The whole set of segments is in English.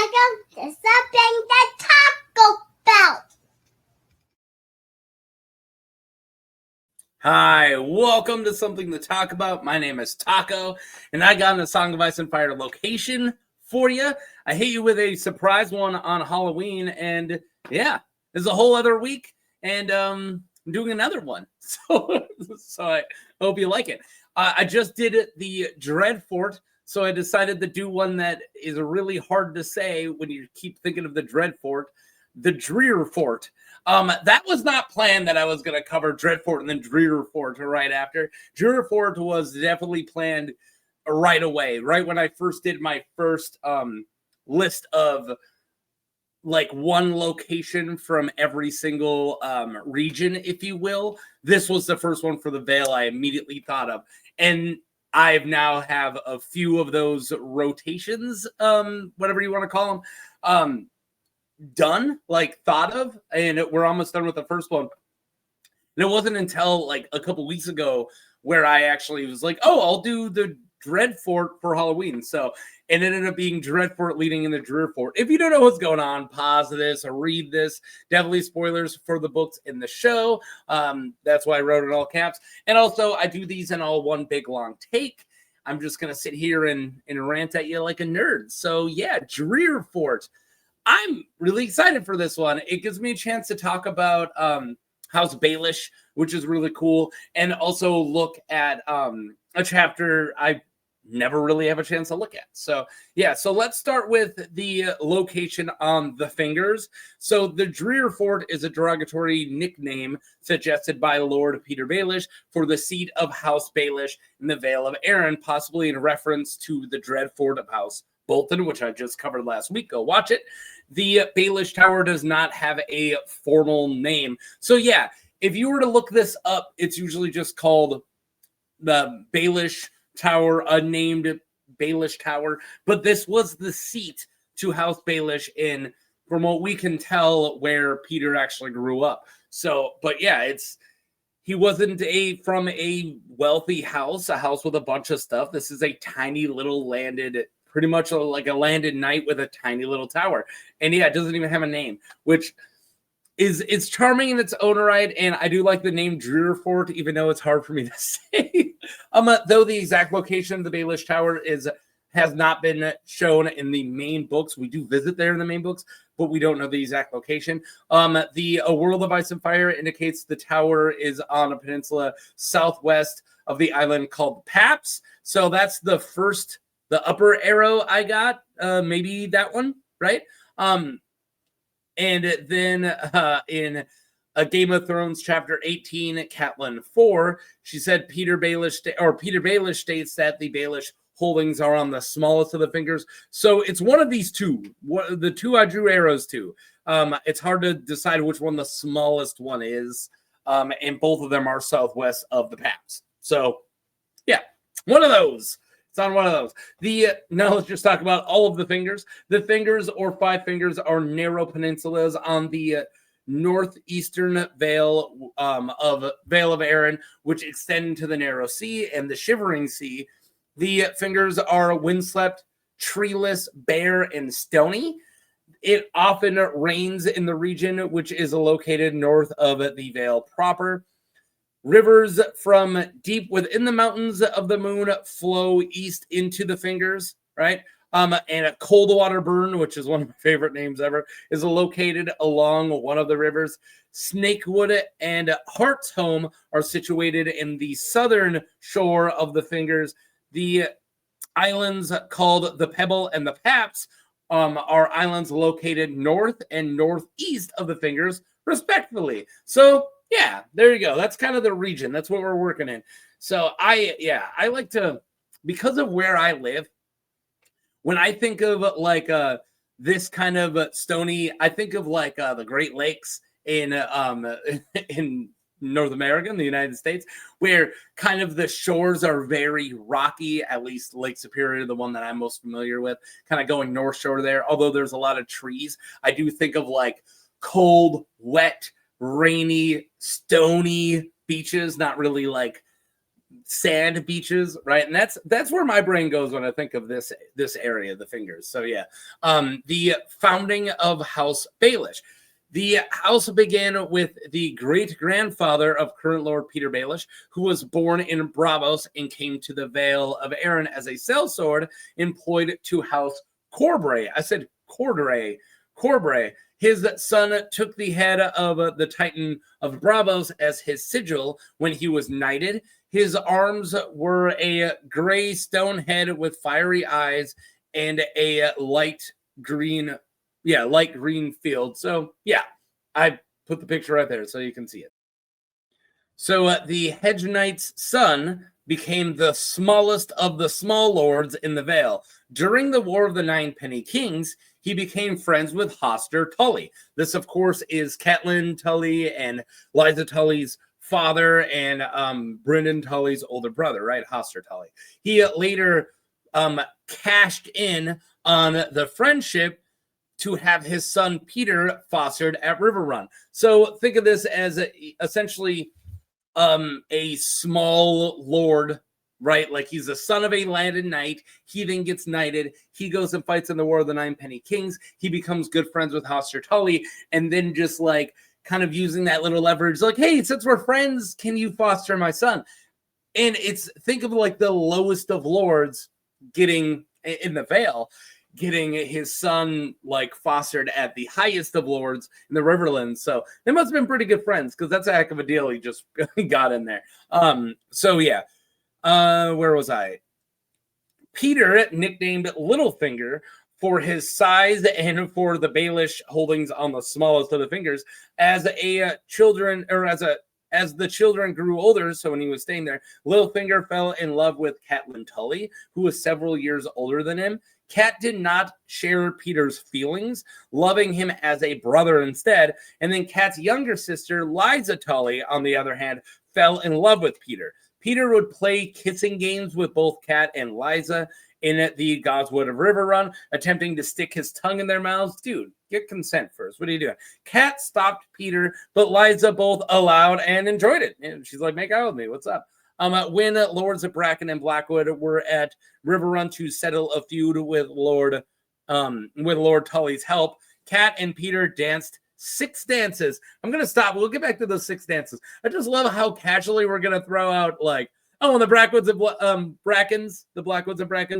welcome to Something to Talk About. Hi, welcome to Something to Talk About. My name is Taco, and I got a Song of Ice and Fire location for you. I hit you with a surprise one on Halloween, and yeah, there's a whole other week, and I'm doing another one. So I hope you like it. I just did the Dreadfort, so I decided to do one that is really hard to say when you keep thinking of the Dreadfort, the Drearfort. That was not planned that I was going to cover Dreadfort and then Drearfort right after. Drearfort was definitely planned right away, right when I first did my first list of like one location from every single region, if you will. This was the first one for the Vale I immediately thought of. And I've now have a few of those rotations, whatever you want to call them, done, like thought of, and we're almost done with the first one. And it wasn't until like a couple weeks ago where I actually was like, oh, I'll do the Dreadfort for Halloween. So it ended up being Dreadfort leading in the Drearfort. If you don't know what's going on, pause this or read this. Definitely spoilers for the books in the show. That's why I wrote it in all caps. And also, I do these in all one big long take. I'm just going to sit here and rant at you like a nerd. So yeah, Drearfort. I'm really excited for this one. It gives me a chance to talk about House Baelish, which is really cool, and also look at a chapter I never really have a chance to look at. So yeah, so let's start with the location on the fingers. So the Drearfort is a derogatory nickname suggested by Lord Petyr Baelish for the seat of House Baelish in the Vale of Arryn, possibly in reference to the Dreadfort of House Bolton, which I just covered last week. Go watch it. The Baelish Tower does not have a formal name. So yeah, if you were to look this up, it's usually just called the Baelish Tower, unnamed Baelish Tower. But this was the seat to House Baelish in, from what we can tell, where Petyr actually grew up. So, but yeah, he wasn't from a wealthy house, a house with a bunch of stuff. This is a tiny little landed, pretty much like a landed knight with a tiny little tower. And yeah, it doesn't even have a name, which is charming in its own right. And I do like the name Drearfort, even though it's hard for me to say. Though the exact location of the Baelish Tower has not been shown in the main books. We do visit there in the main books, but we don't know the exact location. The A World of Ice and Fire indicates the tower is on a peninsula southwest of the island called Paps. So that's the upper arrow I got, maybe that one, right? And then in a Game of Thrones chapter 18, Catelyn 4, she said Petyr Baelish states that the Baelish holdings are on the smallest of the fingers. So it's one of these two, the two I drew arrows to. It's hard to decide which one the smallest one is, and both of them are southwest of the Paps. So yeah, one of those. It's on one of those. Now let's just talk about all of the fingers. The fingers, or five fingers, are narrow peninsulas on the northeastern Vale of Arryn, which extend into the Narrow Sea and the Shivering Sea. The fingers are windswept, treeless, bare, and stony. It often rains in the region, which is located north of the Vale proper. Rivers from deep within the mountains of the moon flow east into the fingers, right? And a Coldwater Burn, which is one of my favorite names ever, is located along one of the rivers. Snakewood and Heartsholme are situated in the southern shore of the fingers. The islands called the Pebble and the Paps are islands located north and northeast of the fingers, respectively. So yeah, there you go. That's kind of the region. That's what we're working in. So I like to, because of where I live, when I think of like this kind of stony, I think of like the Great Lakes in North America, in the United States, where kind of the shores are very rocky, at least Lake Superior, the one that I'm most familiar with, kind of going north shore there. Although there's a lot of trees, I do think of like cold, wet, rainy, stony beaches, not really like sand beaches, right? And that's where my brain goes when I think of this area, the Fingers. So yeah, the founding of House Baelish. The house began with the great-grandfather of current Lord Petyr Baelish, who was born in Braavos and came to the Vale of Arryn as a sellsword employed to house Corbray. I said Cordray. Corbray. His son took the head of the Titan of Braavos as his sigil when he was knighted. His arms were a gray stone head with fiery eyes and a light green field. So yeah, I put the picture right there so you can see it. So the Hedge Knight's son became the smallest of the small lords in the Vale. During the War of the Ninepenny Kings, he became friends with Hoster Tully. This, of course, is Catelyn Tully and Lysa Tully's father and Brynden Tully's older brother, right? Hoster Tully. He later cashed in on the friendship to have his son Petyr fostered at River Run. So think of this as essentially a small lord, right? Like he's the son of a landed knight. He then gets knighted. He goes and fights in the War of the Ninepenny Kings. He becomes good friends with Hoster Tully, and then just like kind of using that little leverage, like, hey, since we're friends, can you foster my son? And it's, think of like the lowest of lords getting in the Vale, getting his son like fostered at the highest of lords in the Riverlands. So they must have been pretty good friends, because that's a heck of a deal he just got in there. So yeah, where was I? Petyr, nicknamed Littlefinger for his size and for the Baelish holdings on the smallest of the fingers, as the children grew older, so when he was staying there, Littlefinger fell in love with Catelyn Tully, who was several years older than him. Cat did not share Petyr's feelings, loving him as a brother instead. And then Cat's younger sister, Lysa Tully, on the other hand, fell in love with Petyr. Petyr would play kissing games with both Cat and Lysa in the Godswood of River Run, attempting to stick his tongue in their mouths. Dude, get consent first. What are you doing? Cat stopped Petyr, but Lysa both allowed and enjoyed it. And she's like, make out with me. What's up? When Lords of Bracken and Blackwood were at River Run to settle a feud with Lord Tully's help, Cat and Petyr danced 6 dances. I'm going to stop. We'll get back to those 6 dances. I just love how casually we're going to throw out, like, oh, and the Blackwoods and Brackens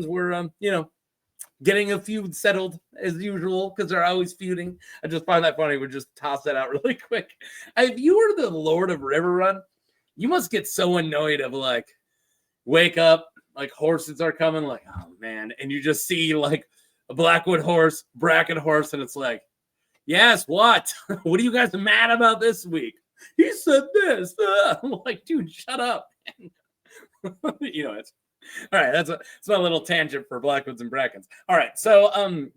were, getting a feud settled as usual, because they're always feuding. I just find that funny. We'll just toss that out really quick. If you were the Lord of River Run, you must get so annoyed of, like, wake up, like, horses are coming, like, oh, man. And you just see, like, a Blackwood horse, Bracken horse, and it's like, yes, what? What are you guys mad about this week? He said this. I'm like, dude, shut up. It's all right. That's my little tangent for Blackwoods and Brackens. All right. So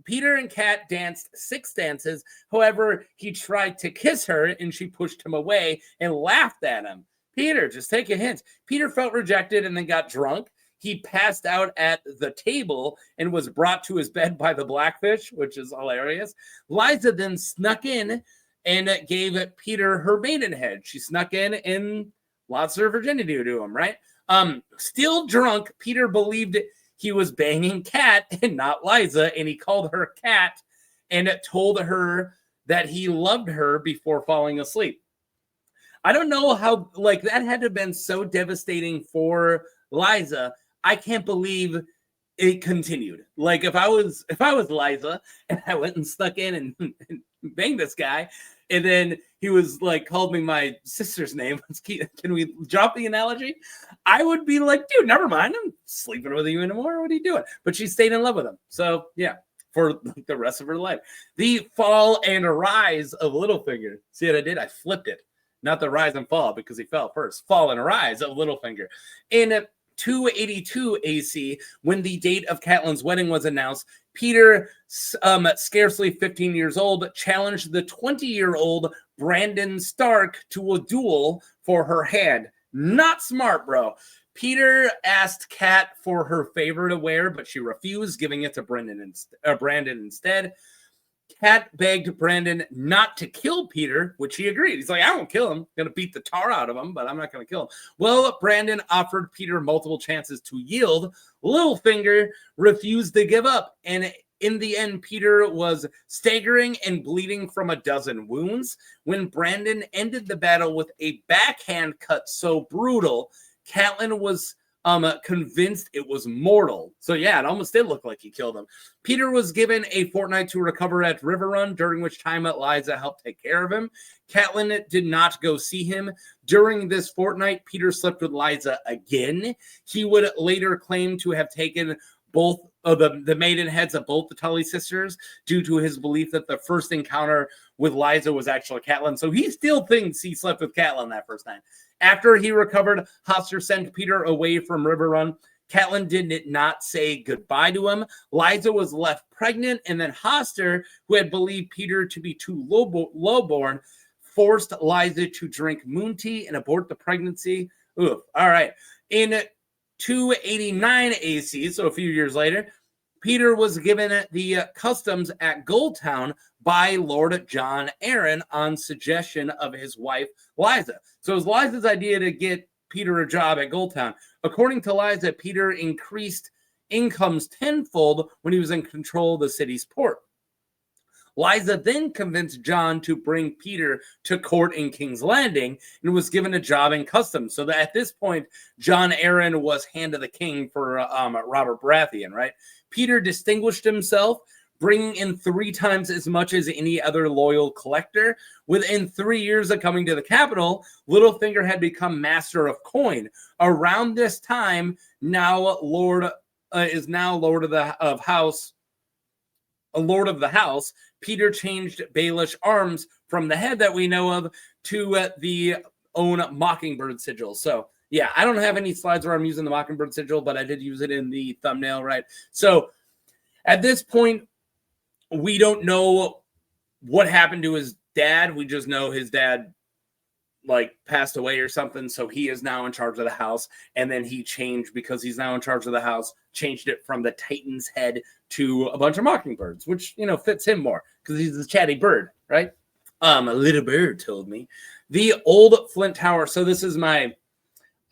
Petyr and Cat danced 6 dances. However, he tried to kiss her and she pushed him away and laughed at him. Petyr, just take a hint. Petyr felt rejected and then got drunk. He passed out at the table and was brought to his bed by the Blackfish, which is hilarious. Lysa then snuck in and gave Petyr her maidenhead. She snuck in and lost her virginity to him, right? Still drunk, Petyr believed he was banging Cat and not Lysa, and he called her Cat and told her that he loved her before falling asleep. I don't know how, like, that had to have been so devastating for Lysa. I can't believe it continued. Like, if I was Lysa and I went and stuck in and banged this guy, and then he was like, called me my sister's name. Can we drop the analogy? I would be like, dude, never mind. I'm sleeping with you anymore. What are you doing? But she stayed in love with him. So yeah, for the rest of her life. The fall and rise of Littlefinger. See what I did? I flipped it. Not the rise and fall, because he fell first. Fall and rise of Littlefinger. In 282 AC, when the date of Catelyn's wedding was announced, Petyr, scarcely 15 years old, challenged the 20-year-old Brandon Stark to a duel for her hand. Not smart, bro. Petyr asked Cat for her favor to wear, but she refused, giving it to Brandon instead. Cat begged Brandon not to kill Petyr, which he agreed. He's like, I won't kill him. I'm going to beat the tar out of him, but I'm not going to kill him. Well, Brandon offered Petyr multiple chances to yield. Littlefinger refused to give up. And in the end, Petyr was staggering and bleeding from a dozen wounds. When Brandon ended the battle with a backhand cut so brutal, Catelyn was convinced it was mortal. So yeah, it almost did look like he killed him. Petyr was given a fortnight to recover at River Run, during which time Lysa helped take care of him. Catelyn did not go see him. During this fortnight, Petyr slept with Lysa again. He would later claim to have taken both of the maiden heads of both the Tully sisters due to his belief that the first encounter with Lysa was actually Catelyn. So he still thinks he slept with Catelyn that first night. After he recovered, Hoster sent Petyr away from River Run. Catelyn did not say goodbye to him. Lysa was left pregnant, and then Hoster, who had believed Petyr to be too lowborn, forced Lysa to drink moon tea and abort the pregnancy. Oof. All right. In 289 AC, so a few years later, Petyr was given the customs at Goldtown by Lord Jon Arryn on suggestion of his wife, Lysa. So it was Lysa's idea to get Petyr a job at Goldtown. According to Lysa, Petyr increased incomes tenfold when he was in control of the city's port. Lysa then convinced Jon to bring Petyr to court in King's Landing and was given a job in customs. So that at this point, Jon Arryn was hand of the king for Robert Baratheon, right? Petyr distinguished himself, bringing in 3 times as much as any other loyal collector. Within 3 years of coming to the capital, Littlefinger had become master of coin. Around this time, now Lord of the House. A Lord of the House, Petyr changed Baelish arms from the head that we know of to the own Mockingbird sigil. So yeah, I don't have any slides where I'm using the Mockingbird sigil, but I did use it in the thumbnail, right? So at this point, we don't know what happened to his dad. We just know his dad passed away or something. So he is now in charge of the house. And then he changed, because he's now in charge of the house, changed it from the Titan's head to a bunch of mockingbirds, which, fits him more because he's a chatty bird, right? A little bird told me. The old Flint Tower. So this is my,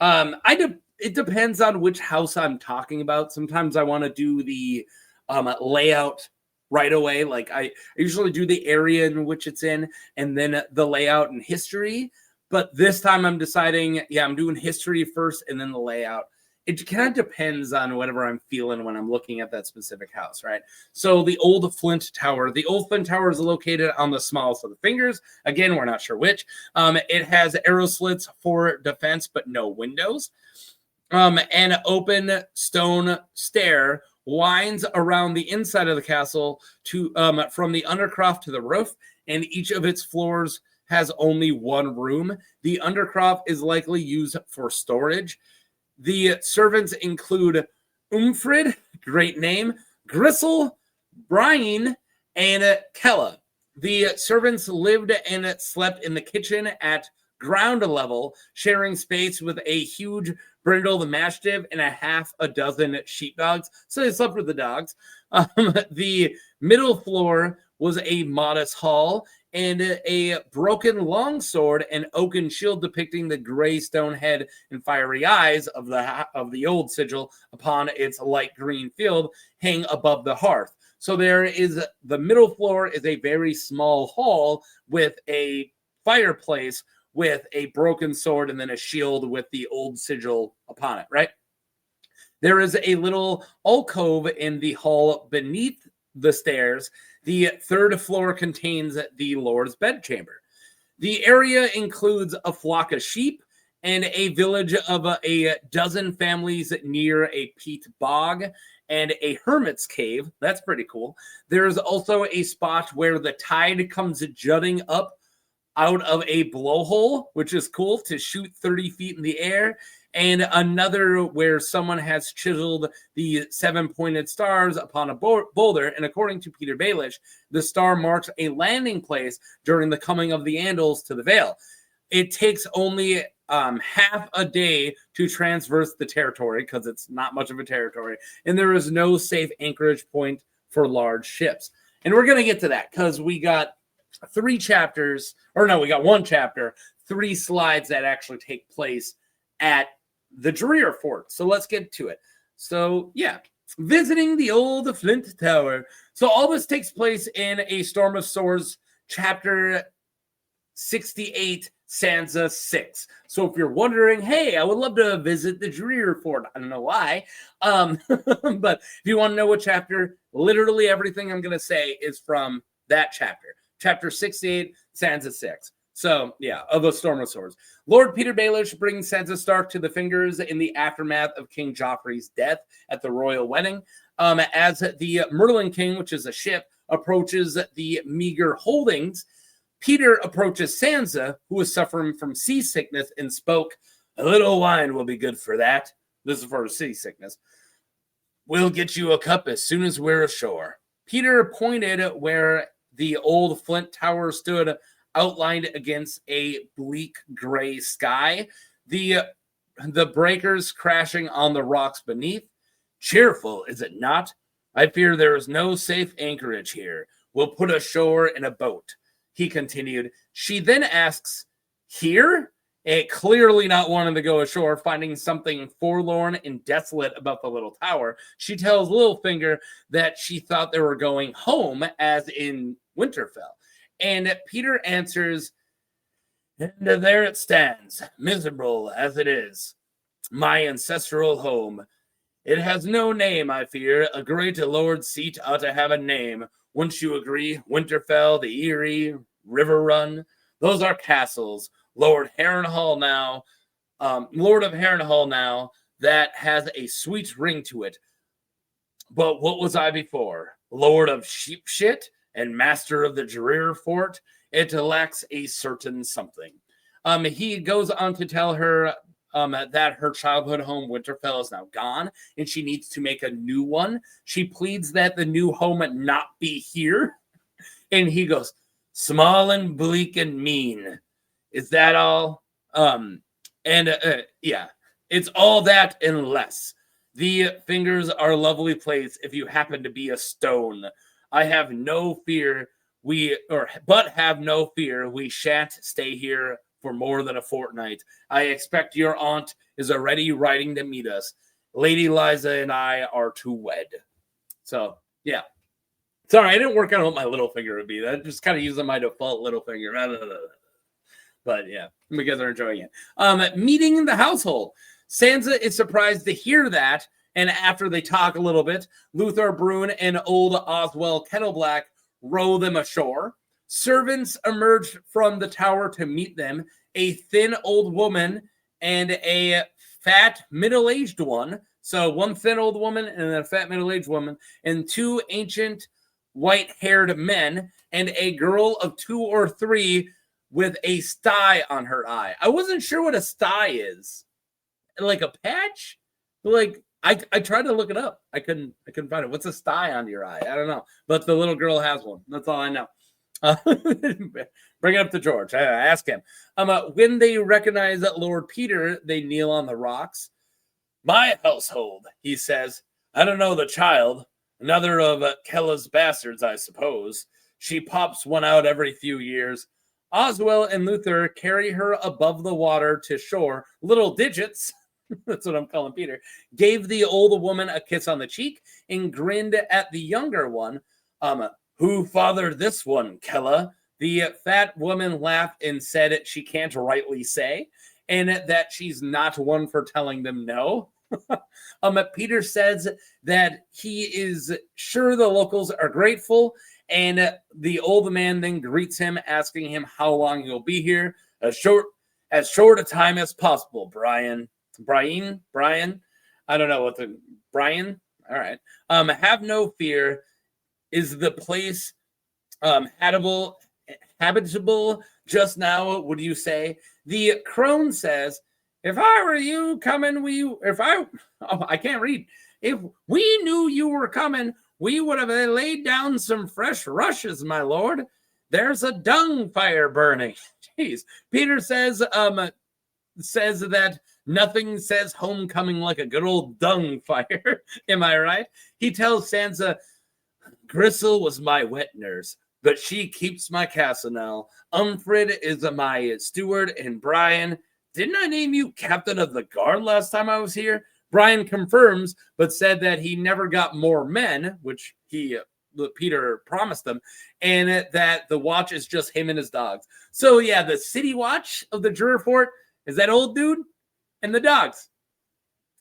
it depends on which house I'm talking about. Sometimes I want to do the layout right away. Like I usually do the area in which it's in and then the layout and history. But this time I'm deciding, I'm doing history first and then the layout. It kind of depends on whatever I'm feeling when I'm looking at that specific house, right? So the old Flint Tower. The old Flint Tower is located on the smallest of the fingers. Again, we're not sure which. It has arrow slits for defense, but no windows. An open stone stair winds around the inside of the castle to from the undercroft to the roof, and each of its floors has only one room. The undercroft is likely used for storage. The servants include Umfrid, great name, Gristle, Bryen, and Kella. The servants lived and slept in the kitchen at ground level, sharing space with a huge brindled mastiff and a half a dozen sheepdogs. So they slept with the dogs. The middle floor was a modest hall and a broken longsword and oaken shield depicting the gray stone head and fiery eyes of the old sigil upon its light green field hang above the hearth. So there is the middle floor is a very small hall with a fireplace with a broken sword and then a shield with the old sigil upon it, right? There is a little alcove in the hall beneath the stairs. The third floor contains the Lord's bedchamber. The area includes a flock of sheep and a village of a dozen families near a peat bog and a hermit's cave. That's pretty cool. There is also a spot where the tide comes jutting up out of a blowhole, which is cool, to shoot 30 feet in the air, and another where someone has chiseled the 7-pointed stars upon a boulder. And according to Petyr Baelish, the star marks a landing place during the coming of the Andals to the Vale. It takes only half a day to traverse the territory because it's not much of a territory, and there is no safe anchorage point for large ships. And we're going to get to that because we got 3 chapters, or no, we got 1 chapter, 3 slides that actually take place at the Drearfort. So let's get to it. So yeah, visiting the old Flint Tower. So all this takes place in A Storm of Swords, chapter 68, Sansa 6. So if you're wondering, hey, I would love to visit the Drearfort. I don't know why. But if you want to know what chapter, literally everything I'm going to say is from that chapter. Chapter 68, Sansa 6. So, yeah, of A Storm of Swords. Lord Petyr Baelish brings Sansa Stark to the fingers in the aftermath of King Joffrey's death at the royal wedding. As the Merlin King, which is a ship, approaches the meager holdings, Petyr approaches Sansa, who is suffering from seasickness, and spoke, "A little wine will be good for that." This is for seasickness. "We'll get you a cup as soon as we're ashore." Petyr pointed where the old Flint Tower stood, outlined against a bleak gray sky, the breakers crashing on the rocks beneath. "Cheerful, is it not? I fear there is no safe anchorage here. We'll put ashore in a boat," he continued. She then asks, "Here?" Clearly not wanting to go ashore, finding something forlorn and desolate about the little tower, she tells Littlefinger that she thought they were going home, as in Winterfell. And Petyr answers, "And there it stands, miserable as it is, my ancestral home. It has no name, I fear. A great lord's seat ought to have a name. Wouldn't you agree? Winterfell, the Eyrie, River Run, those are castles. Lord of Harrenhal now, that has a sweet ring to it. But what was I before? Lord of Sheepshit and master of the Drearfort? It lacks a certain something." He goes on to tell her that her childhood home, Winterfell, is now gone, and she needs to make a new one. She pleads that the new home not be here. And he goes, "Small and bleak and mean. Is that all?" Yeah, it's all that and less. The fingers are a lovely place if you happen to be a stone. I have no fear we shan't stay here for more than a fortnight. I expect your aunt is already writing to meet us. Lady Lysa and I are to wed. So, yeah. Sorry, I didn't work out what my little finger would be. I'm just kind of using my default little finger. But yeah, you guys are enjoying it. Meeting the household. Sansa is surprised to hear that, and after they talk a little bit, Luther Brune and old Oswell Kettleblack row them ashore. Servants emerged from the tower to meet them, a thin old woman and a fat middle-aged one. So one thin old woman and a fat middle-aged woman, and 2 ancient white-haired men, and a girl of 2 or 3 with a sty on her eye. I wasn't sure what a sty is. Like a patch? Like I tried to look it up. I couldn't find it. What's a sty on your eye? I don't know. But the little girl has one. That's all I know. Bring it up to George. Ask him. When they recognize that Lord Petyr, they kneel on the rocks. "My household," he says. "I don't know the child. Another of Kella's bastards, I suppose. She pops one out every few years. Oswell and Luther carry her above the water to shore. Little Digits," that's what I'm calling Petyr, "gave the old woman a kiss on the cheek and grinned at the younger one. Who fathered this one, Kella?" The fat woman laughed and said she can't rightly say, and that she's not one for telling them no. Petyr says that he is sure the locals are grateful, and the old man then greets him, asking him how long he'll be here. As short a time as possible, Bryen. I don't know what the Bryen. All right. Have no fear. Is the place habitable just now, would you say? The crone says, "If I were you coming, I can't read. If we knew you were coming, we would have laid down some fresh rushes, my lord. There's a dung fire burning." Jeez. Petyr says that nothing says homecoming like a good old dung fire. Am I right? He tells Sansa, Gristle was my wet nurse, but she keeps my castle now. Umfrid is my steward, and Bryen, didn't I name you captain of the guard last time I was here? Bryen confirms, but said that he never got more men, which Petyr promised them, and that the watch is just him and his dogs. So yeah, the city watch of the Drearfort is that old dude and the dogs.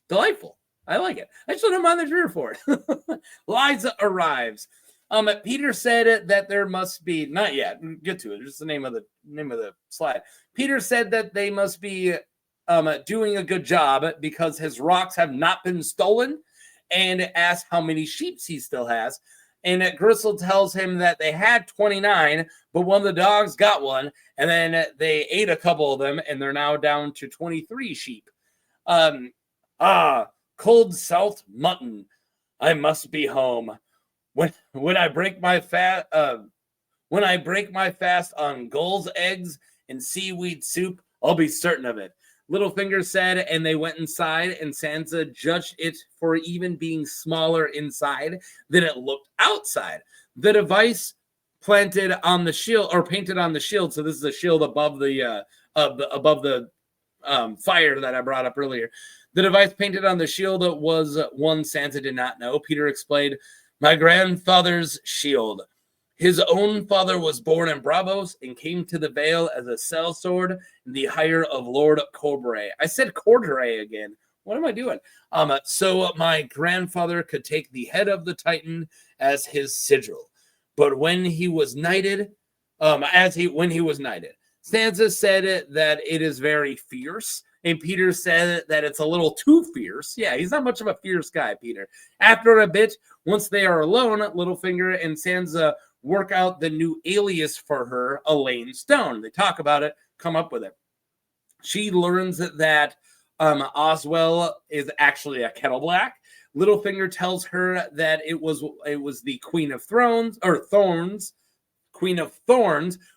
Delightful. I like it. I just want him on the Drearfort. Lysa arrives. Petyr said that there must be, not yet, get to it, just the name of the slide. Petyr said that they must be doing a good job because his rocks have not been stolen, and asked how many sheep he still has. And Gristle tells him that they had 29, but one of the dogs got one, and then they ate a couple of them, and they're now down to 23 sheep. Cold salt mutton. I must be home. When I break my fast on gull's eggs and seaweed soup, I'll be certain of it. Littlefinger said, and they went inside, and Sansa judged it for even being smaller inside than it looked outside. The device planted on the shield, or painted on the shield, so this is a shield above the fire that I brought up earlier. The device painted on the shield was one Sansa did not know. Petyr explained, my grandfather's shield. His own father was born in Bravos and came to the Vale as a sellsword in the hire of Lord Corbray. I said Cordray again. What am I doing? So my grandfather could take the head of the Titan as his sigil. But when he was knighted, Sansa said that it is very fierce. And Petyr said that it's a little too fierce. Yeah, he's not much of a fierce guy, Petyr. After a bit, once they are alone, Littlefinger and Sansa work out the new alias for her, Elaine Stone. They talk about it, come up with it. She learns that Oswell is actually a kettle black. Littlefinger tells her that it was the Queen of Thorns,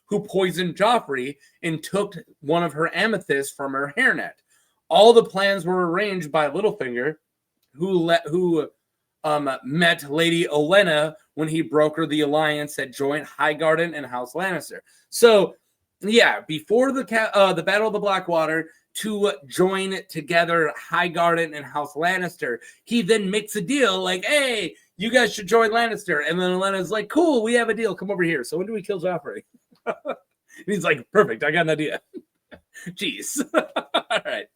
who poisoned Joffrey and took one of her amethysts from her hairnet. All the plans were arranged by Littlefinger, who met Lady Olenna when he brokered the alliance that joined Highgarden and House Lannister. So, yeah, before the Battle of the Blackwater, to join together Highgarden and House Lannister, he then makes a deal like, hey, you guys should join Lannister. And then Olenna's like, cool, we have a deal. Come over here. So when do we kill Joffrey? And he's like, perfect. I got an idea. Jeez. All right.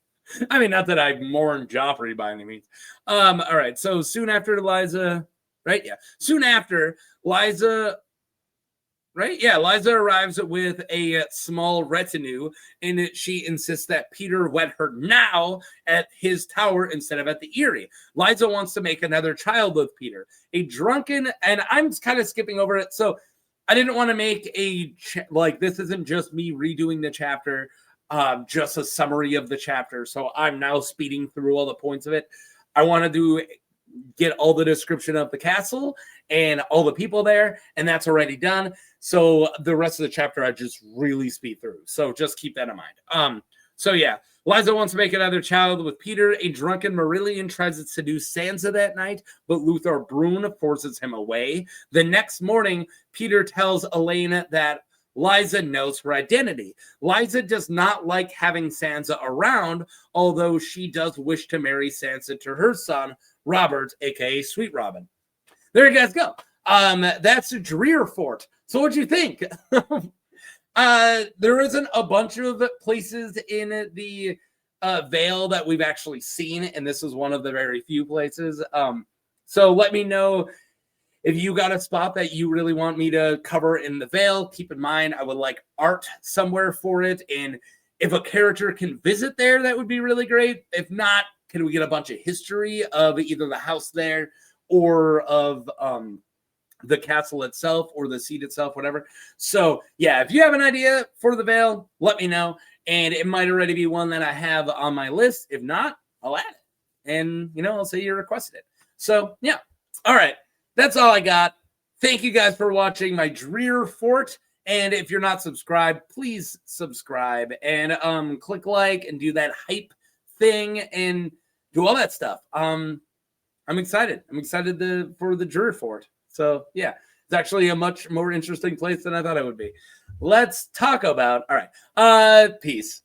I mean, not that I mourn Joffrey by any means. All right. So soon after Lysa, right? Yeah. Soon after Lysa, right? Yeah. Lysa arrives with a small retinue, and she insists that Petyr wed her now at his tower instead of at the Eyrie. Lysa wants to make another child with Petyr. A drunken, and I'm kind of skipping over it. So I didn't want to make this isn't just me redoing the chapter. Just a summary of the chapter. So I'm now speeding through all the points of it. I wanted to get all the description of the castle and all the people there, and that's already done. So the rest of the chapter I just really speed through. So just keep that in mind. So yeah, Lysa wants to make another child with Petyr. A drunken Marillion tries to seduce Sansa that night, but Luthor Brune forces him away. The next morning, Petyr tells Elaine that Lysa knows her identity. Lysa does not like having Sansa around, although she does wish to marry Sansa to her son, Robert, aka Sweet Robin. There you guys go. That's Drearfort. So what'd you think? There isn't a bunch of places in the Vale that we've actually seen, and this is one of the very few places. So let me know if you got a spot that you really want me to cover in the Vale. Keep in mind, I would like art somewhere for it. And if a character can visit there, that would be really great. If not, can we get a bunch of history of either the house there or of the castle itself or the seat itself, whatever. So yeah, if you have an idea for the Vale, let me know. And it might already be one that I have on my list. If not, I'll add it. And, I'll say you requested it. So yeah. All right. That's all I got. Thank you guys for watching my Drearfort. And if you're not subscribed, please subscribe and click like and do that hype thing and do all that stuff. I'm excited. I'm excited for the Drearfort. So yeah, it's actually a much more interesting place than I thought it would be. Let's talk about. All right. Peace.